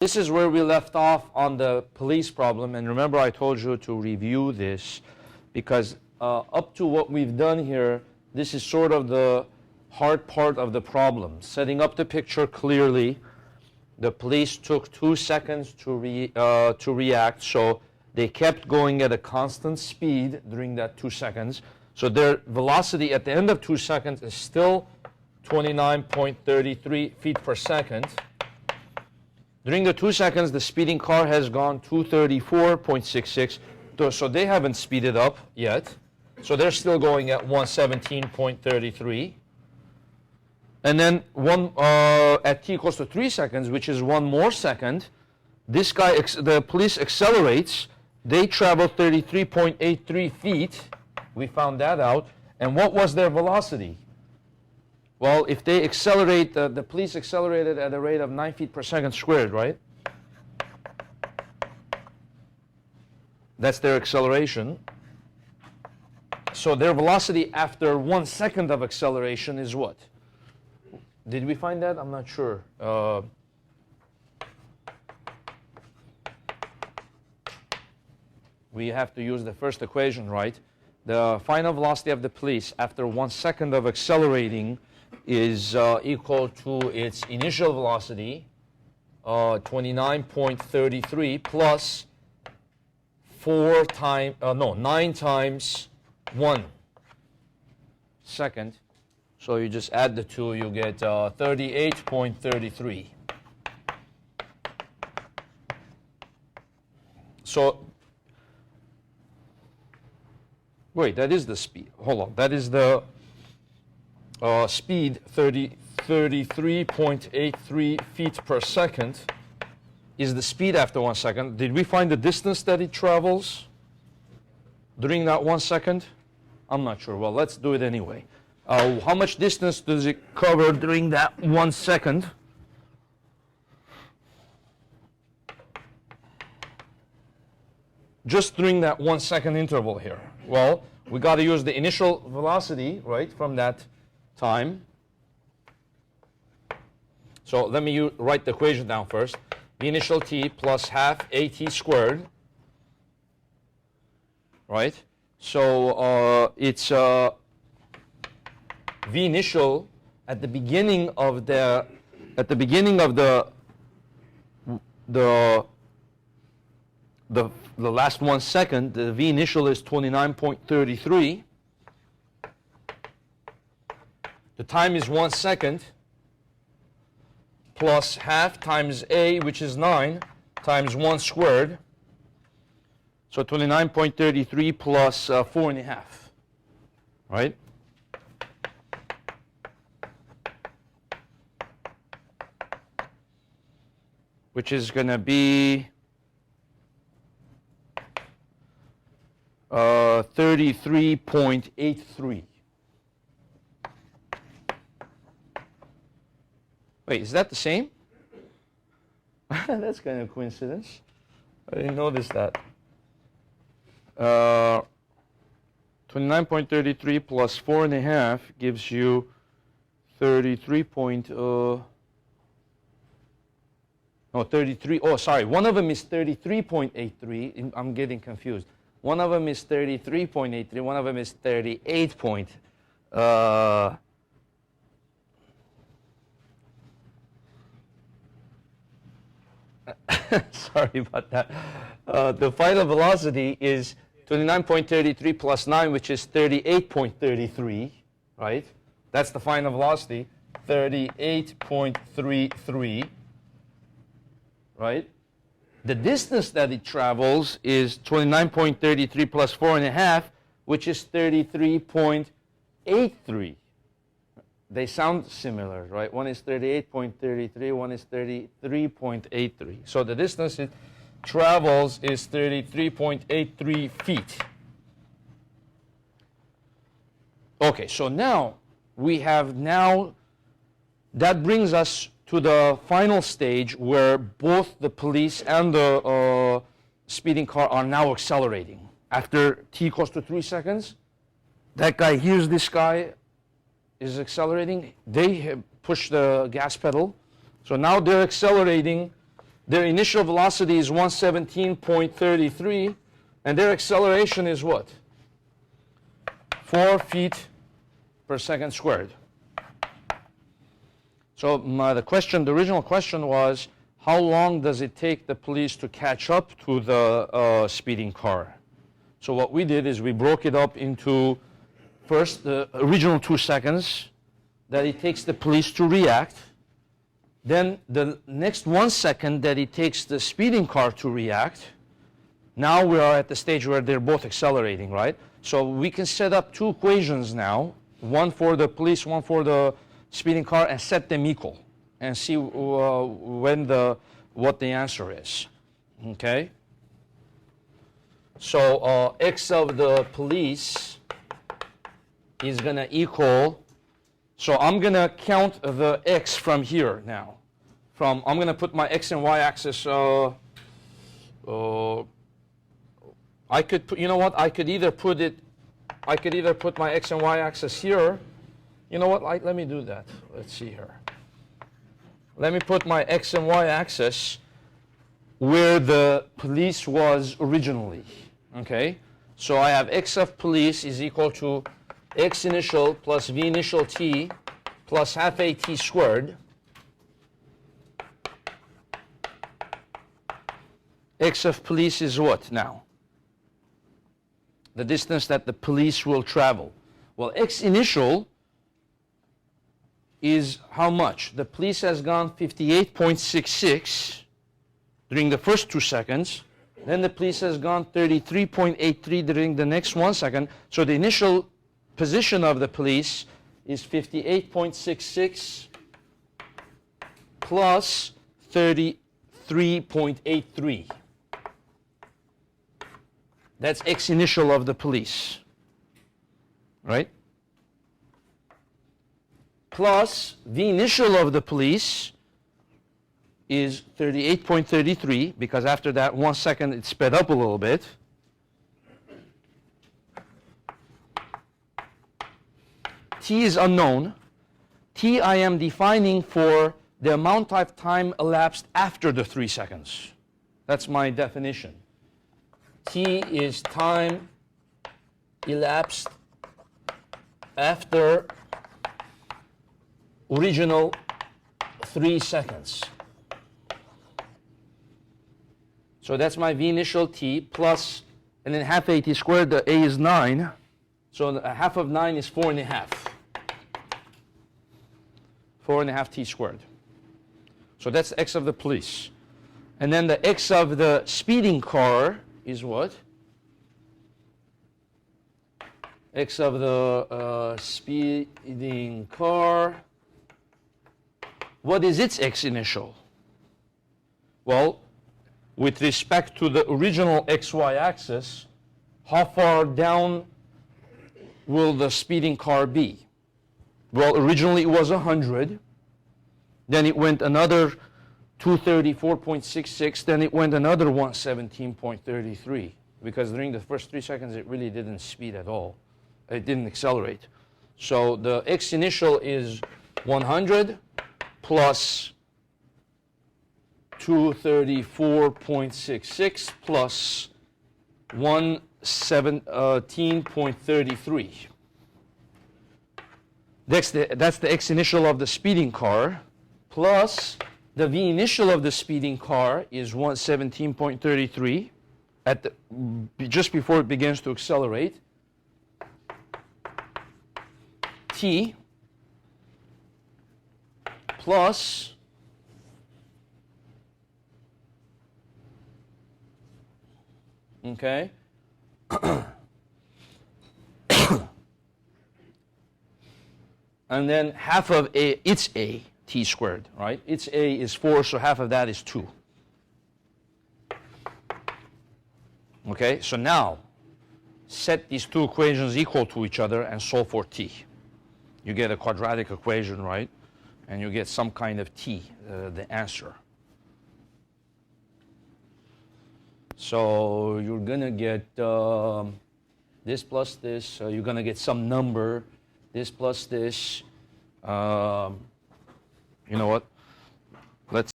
This is where we left off on the police problem, and remember I told you to review this because up to what we've done here, this is sort of the hard part of the problem. Setting up the picture clearly, the police took 2 seconds to react, so they kept going at a constant speed during that 2 seconds. So their velocity at the end of 2 seconds is still 29.33 feet per second. During the 2 seconds, the speeding car has gone 234.66, so they haven't speeded up yet. So they're still going at 117.33. And then at t equals to 3 seconds, which is 1 more second, this guy, the police accelerates. They travel 33.83 feet. We found that out. And what was their velocity? Well, if they accelerate, the police accelerated at a rate of 9 feet per second squared, right? That's their acceleration. So their velocity after 1 second of acceleration is what? Did we find that? I'm not sure. We have to use the first equation, right? The final velocity of the police after 1 second of accelerating is equal to its initial velocity, 29.33 plus 9 times 1 second. So you just add the two, you get 38.33. So, wait, that is the speed. Hold on, that is the speed, 33.83 feet per second is the speed after 1 second. Did we find the distance that it travels during that 1 second? I'm not sure. Well, let's do it anyway. How much distance does it cover during that 1 second? Just during that 1 second interval here. Well, we got to use the initial velocity, right, from that time. So let me write the equation down first. The initial t plus half at squared, right? So it's v initial at the beginning of the last 1 second. The v initial is 29.33. The time is 1 second plus half times a, which is 9, times 1 squared. So 29.33 plus 4.5, right? Which is going to be 33.83. Wait, is that the same? That's kind of a coincidence. I didn't notice that. 29.33 plus 4.5 gives you 33. Oh, sorry. One of them is 33.83. I'm getting confused. One of them is 33.83. One of them is 38. Sorry about that. The final velocity is 29.33 plus 9, which is 38.33, right? That's the final velocity, 38.33, right? The distance that it travels is 29.33 plus 4.5, which is 33.83. They sound similar, right? One is 38.33, one is 33.83. So the distance it travels is 33.83 feet. Okay, so now that brings us to the final stage where both the police and the speeding car are now accelerating. After t equals to 3 seconds, that guy hears this guy is accelerating. They push the gas pedal. So now they're accelerating Their initial velocity is 117.33, and their acceleration is what? 4 feet per second squared. So the original question was, how long does it take the police to catch up to the speeding car? So what we did is we broke it up into first the original 2 seconds that it takes the police to react, then the next 1 second that it takes the speeding car to react. Now we are at the stage where they're both accelerating, right? So we can set up 2 equations now, one for the police, one for the speeding car, and set them equal and see what the answer is. Okay? So x of the police is going to equal, so I'm going to count the x from here now. I'm going to put my x and y axis, I could put, you know what, I could either put my x and y axis here. You know what, let me do that. Let's see here. Let me put my x and y axis where the police was originally. Okay? So I have x of police is equal to x initial plus v initial t plus half a t squared. X of police is what now? The distance that the police will travel. Well, x initial is how much? The police has gone 58.66 during the first 2 seconds. Then the police has gone 33.83 during the next 1 second. So the initial position of the police is 58.66 plus 33.83. That's x initial of the police, right? Plus the initial of the police is 38.33, because after that 1 second it sped up a little bit. T is unknown. T I am defining for the amount of time elapsed after the 3 seconds. That's my definition. T is time elapsed after original 3 seconds. So that's my v initial t plus, and then half a t squared, the a is 9. So a half of 9 is 4.5. 4.5 t squared. So that's x of the police. And then the x of the speeding car is what? X of the speeding car. What is its x initial? Well, with respect to the original xy axis, how far down will the speeding car be? Well, originally it was 100. Then it went another 234.66. Then it went another 117.33. Because during the first 3 seconds, it really didn't speed at all. It didn't accelerate. So the x initial is 100 plus 234.66 plus 117.33. That's the x initial of the speeding car, plus the v initial of the speeding car is 117.33 just before it begins to accelerate. T plus okay. And then half of a, it's a t squared, right? Its a is 4, so half of that is 2. Okay, so now set these two equations equal to each other and solve for t. You get a quadratic equation, right? And you get some kind of t, the answer. So you're going to get this plus this. You're going to get some number. This plus this. You know what? Let's